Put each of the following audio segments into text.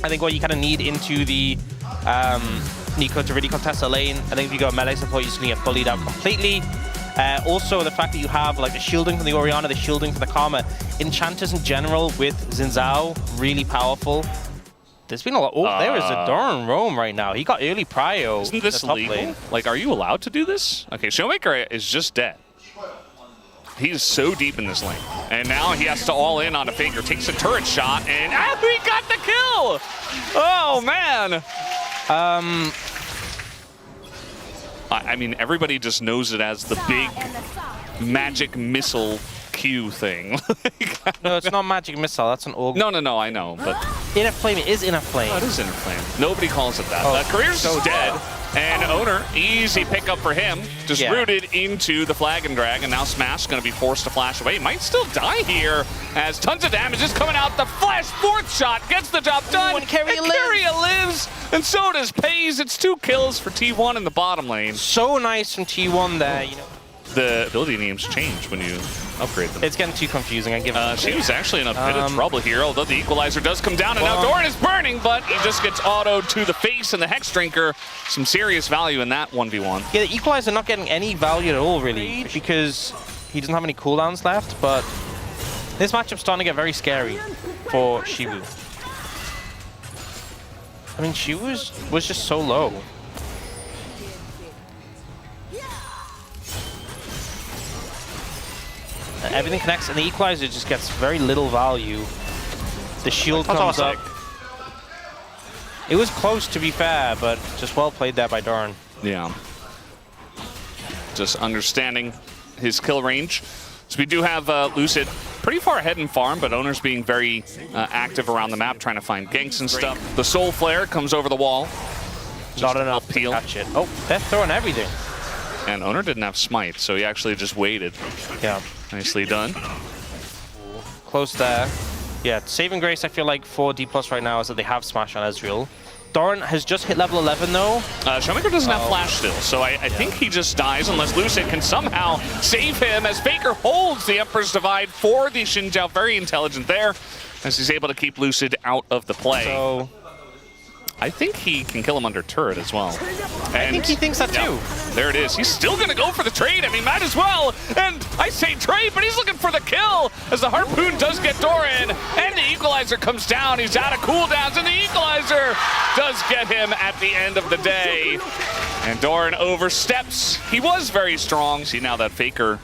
I think what you kind of need into the Nico to really contest the lane. I think if you go melee support, you're just going to get bullied out completely. Also, the fact that you have like the shielding from the Orianna, the shielding from the Karma. Enchanters in general with Xin Zhao, really powerful. There's been a lot. Oh, there is a Doran roam right now. He got early prio. Isn't this legal? Lane. Like, are you allowed to do this? Okay, Showmaker is just dead. He's so deep in this lane. And now he has to all in on a Faker. Takes a turret shot, and he got the kill! Oh, man! I mean, everybody just knows it as the big magic missile Q thing. No, it's not magic missile. That's an orb. No, I know, but Inner Flame, it is Inner Flame. Oh, it is Inner Flame. Nobody calls it that. Career's so dead. And Owner, easy pickup for him. Just rooted into the flag and drag, and now Smash going to be forced to flash away. He might still die here, as tons of damage is coming out. The flash fourth shot gets the job done. And Keria lives. And so does Pays. It's 2 kills for T1 in the bottom lane. So nice from T1 there, you know. The ability names change when you upgrade them. It's getting too confusing. I give it. She was actually in a bit of trouble here, although the equalizer does come down, and now Doran is burning, but he just gets autoed to the face, and the Hex Drinker, some serious value in that 1v1. Yeah, the equalizer not getting any value at all, really, because he doesn't have any cooldowns left, but this matchup's starting to get very scary for Shiwu. I mean, Shiwu was just so low. Everything connects, and the equalizer just gets very little value. The shield comes up. It was close, to be fair, but just well played there by Doran. Yeah. Just understanding his kill range. So we do have Lucid pretty far ahead in farm, but Owner's being very active around the map, trying to find ganks and stuff. The Soul Flare comes over the wall. Not enough to catch it. Oh, they're throwing everything. And Owner didn't have Smite, so he actually just waited. Yeah. Nicely done. Close there. Yeah, saving grace, I feel like, for Dplus right now is that they have Smash on Ezreal. Doran has just hit level 11, though. Showmaker doesn't have Flash still, so I think he just dies unless Lucid can somehow save him, as Faker holds the Emperor's Divide for the Xin Zhao. Very intelligent there, as he's able to keep Lucid out of the play. So I think he can kill him under turret as well. And I think he thinks that too. There it is. He's still going to go for the trade. I mean, might as well. And I say trade, but he's looking for the kill, as the Harpoon does get Doran. And the equalizer comes down. He's out of cooldowns, and the equalizer does get him at the end of the day. And Doran oversteps. He was very strong. See, now that Faker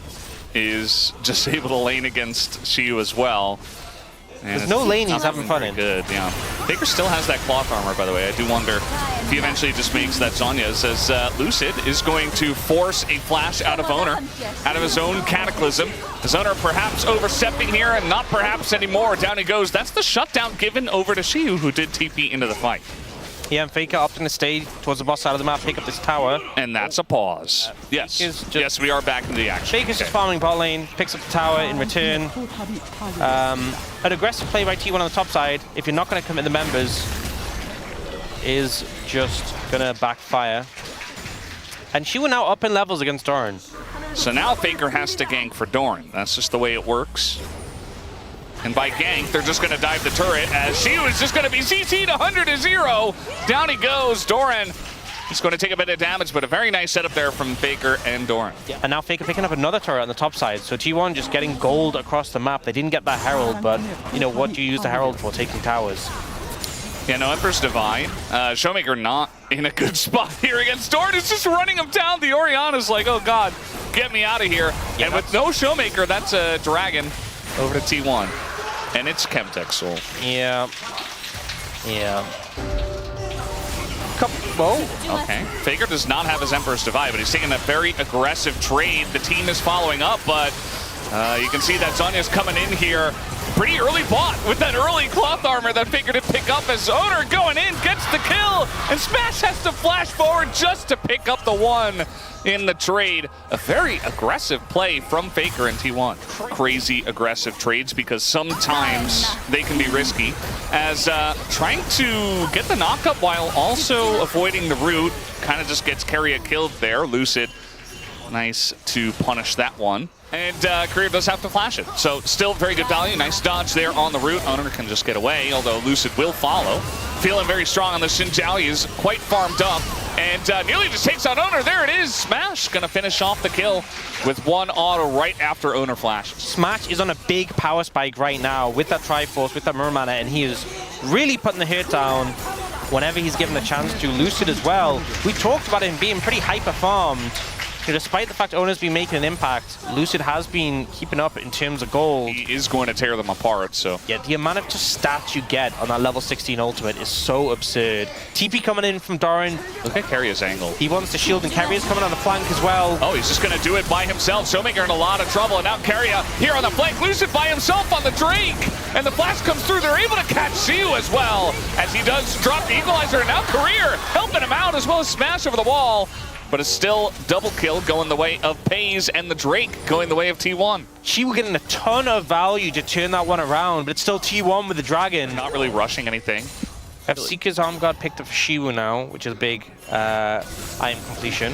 is just able to lane against Shiyu as well. And there's no lane he's having fun in. Good, yeah. Faker still has that cloth armor, by the way. I do wonder if he eventually just makes that Zhonya's, as Lucid is going to force a flash out of Owner, out of his own Cataclysm. His Owner perhaps overstepping here, and not perhaps anymore. Down he goes. That's the shutdown given over to Shiyu, who did TP into the fight. Yeah, and Faker opting to stay towards the boss side of the map, pick up this tower. And that's a pause. Yes, we are back in the action. Faker's just farming bot lane, picks up the tower in return. An aggressive play by T1 on the top side, if you're not going to commit the members, is just going to backfire. And she will now up in levels against Doran. So now Faker has to gank for Doran. That's just the way it works. And by gank, they're just going to dive the turret, as she was just going to be CC'd 100-0. Down he goes. Doran is going to take a bit of damage, but a very nice setup there from Faker and Doran. Yeah, and now Faker picking up another turret on the top side. So T1 just getting gold across the map. They didn't get that Herald, but, you know, what do you use the Herald for? Taking towers. Yeah, no, Emperor's Divide. Showmaker not in a good spot here against Doran. It's just running him down. The Orianna's like, oh, God, get me out of here. Yeah, and with no Showmaker, that's a Dragon over to T1. And it's Chemtech Soul. Yeah. Yeah. Whoa. Okay. Faker does not have his Emperor's Divide, but he's taking a very aggressive trade. The team is following up, but you can see that Zhonya's coming in here. Pretty early bot with that early cloth armor that Faker did pick up, as Owner going in, gets the kill, and Smash has to flash forward just to pick up the one in the trade. A very aggressive play from Faker and T1. Crazy aggressive trades, because sometimes they can be risky, as trying to get the knockup while also avoiding the root. Kind of just gets Keria killed there. Lucid, nice to punish that one. And Career does have to flash it. So still very good value. Nice dodge there on the root. Owner can just get away, although Lucid will follow. feeling very strong on the Xin Zhao. He is quite farmed up. And nearly just takes out Owner. There it is. Smash going to finish off the kill with one auto right after Owner flash. Smash is on a big power spike right now with that Triforce, with that Mirror Mana, and he is really putting the hurt down whenever he's given a chance to. Lucid as well. We talked about him being pretty hyper-farmed. Despite the fact Owner's been making an impact, Lucid has been keeping up in terms of gold. He is going to tear them apart, so. Yeah, the amount of just stats you get on that level 16 ultimate is so absurd. TP coming in from Doran. Look at Keiria's angle. He wants to shield, and Keiria's coming on the flank as well. Oh, he's just going to do it by himself. Showmaker in a lot of trouble, and now Keiria here on the flank. Lucid by himself on the Drake, and the flash comes through. They're able to catch Siu as well, as he does drop the equalizer, and now Career helping him out, as well as Smash over the wall. But it's still double kill going the way of Pays, and the Drake going the way of T1. Shiwu getting a ton of value to turn that one around, but it's still T1 with the Dragon. Not really rushing anything. I have Seeker's Arm Guard picked up for Shiwu now, which is a big item completion.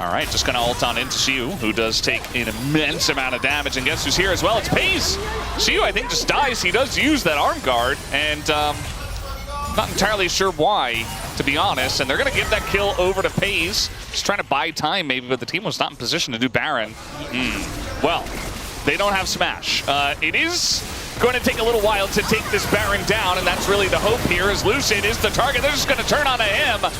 All right, just going to ult on into Siu, who does take an immense amount of damage, and guess who's here as well? It's Pays. Siu, I think, just dies. He does use that Arm Guard, and not entirely sure why, to be honest, and they're going to give that kill over to Pays. Just trying to buy time, maybe, but the team was not in position to do Baron. Well, they don't have Smash. It is going to take a little while to take this Baron down, and that's really the hope here, as Lucid is the target. They're just going to turn on him,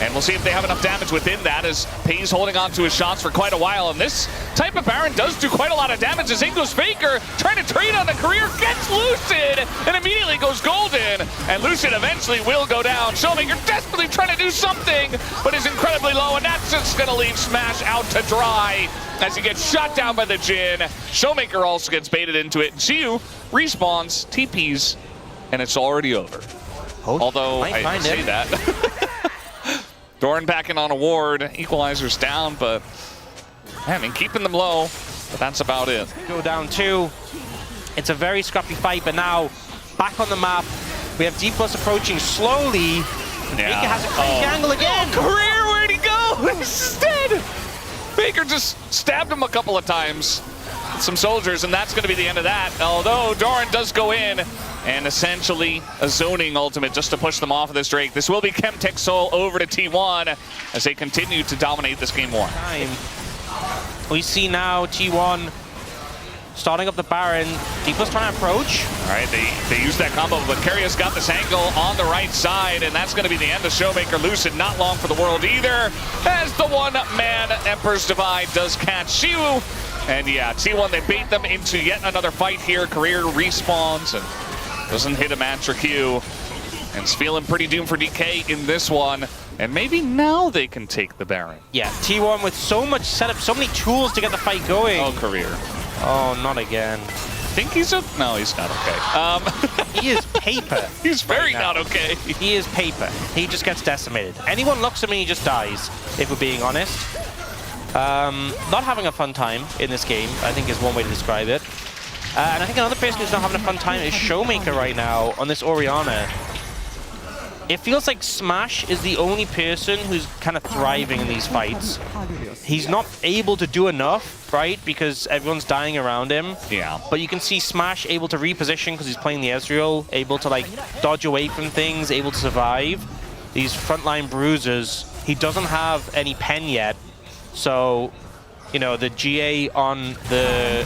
and we'll see if they have enough damage within that, as Pays holding on to his shots for quite a while, and this type of Baron does do quite a lot of damage, as in goes Faker, trying to trade on the Career, gets Lucid, and immediately goes Golden, and Lucid eventually will go down. Showmaker desperately trying to do something, but is incredibly low, and that's just going to leave Smash out to dry, as he gets shot down by the Jhin. Showmaker also gets baited into it. Siu respawns, TPs, and it's already over. Although, I say that. Doran backing on a ward, equalizer's down, but I mean, keeping them low, but that's about it. Go down 2. It's a very scrappy fight, but now back on the map, we have Dplus approaching slowly. Yeah. Faker has a crazy angle again. Career, where'd he go? He's dead. Faker just stabbed him a couple of times. Some soldiers, and that's going to be the end of that. Although Doran does go in, and essentially a zoning ultimate just to push them off of this Drake. This will be Chemtech Soul over to T1 as they continue to dominate this game 1. We see now T1 starting up the Baron. Dplus trying to approach. All right, they use that combo, but Keiria's got this angle on the right side, and that's going to be the end of Showmaker. Lucid not long for the world either, as the one-man Emperor's Divide does catch Siu. And yeah, T1, they bait them into yet another fight here. Career respawns and doesn't hit a match or Q. And it's feeling pretty doomed for DK in this one. And maybe now they can take the Baron. Yeah, T1 with so much setup, so many tools to get the fight going. Oh, Career. Oh, not again. I think he's no, he's not okay. He is paper. He's very right not okay. He is paper. He just gets decimated. Anyone looks at him, he just dies, if we're being honest. Not having a fun time in this game, I think, is one way to describe it. And I think another person who's not having a fun time is Showmaker right now on this Orianna. It feels like Smash is the only person who's kind of thriving in these fights. He's not able to do enough, right? Because everyone's dying around him. Yeah. But you can see Smash able to reposition because he's playing the Ezreal, able to like dodge away from things, able to survive. These frontline bruisers. He doesn't have any pen yet. So, you know, the GA on the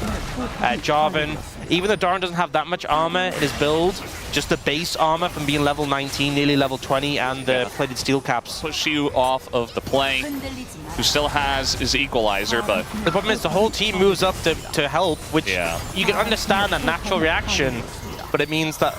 Jarvan, even though Doran doesn't have that much armor in his build, just the base armor from being level 19, nearly level 20, and the plated steel caps. Push you off of the play, who still has his equalizer, but the problem is the whole team moves up to help, which you can understand that natural reaction, but it means that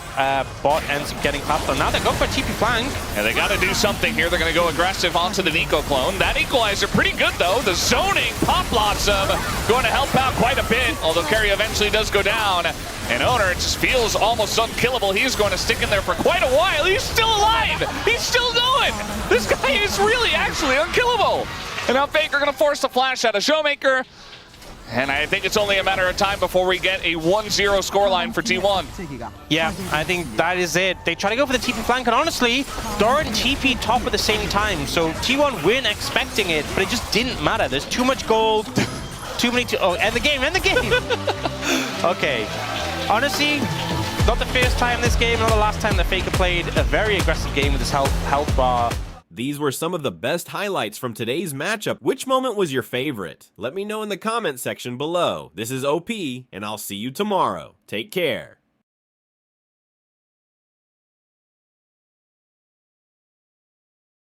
bot ends up getting clapped on. Now they're going for a TP flank. Yeah, they got to do something here. They're going to go aggressive onto the Nico clone. That equalizer pretty good, though. The zoning, Pop Blossom, going to help out quite a bit, although Keria eventually does go down. And Owner just feels almost unkillable. He's going to stick in there for quite a while. He's still alive. He's still going. This guy is really actually unkillable. And now Faker going to force the flash out of Showmaker. And I think it's only a matter of time before we get a 1-0 scoreline for T1. Yeah, I think that is it. They try to go for the TP flank, and honestly, Doran TP top at the same time. So T1 weren't expecting it, but it just didn't matter. There's too much gold, too many... Oh, end the game, end the game! Okay. Honestly, Not the first time this game, not the last time that Faker played a very aggressive game with his health bar. These were some of the best highlights from today's matchup. Which moment was your favorite? Let me know in the comment section below. This is OP, and I'll see you tomorrow. Take care.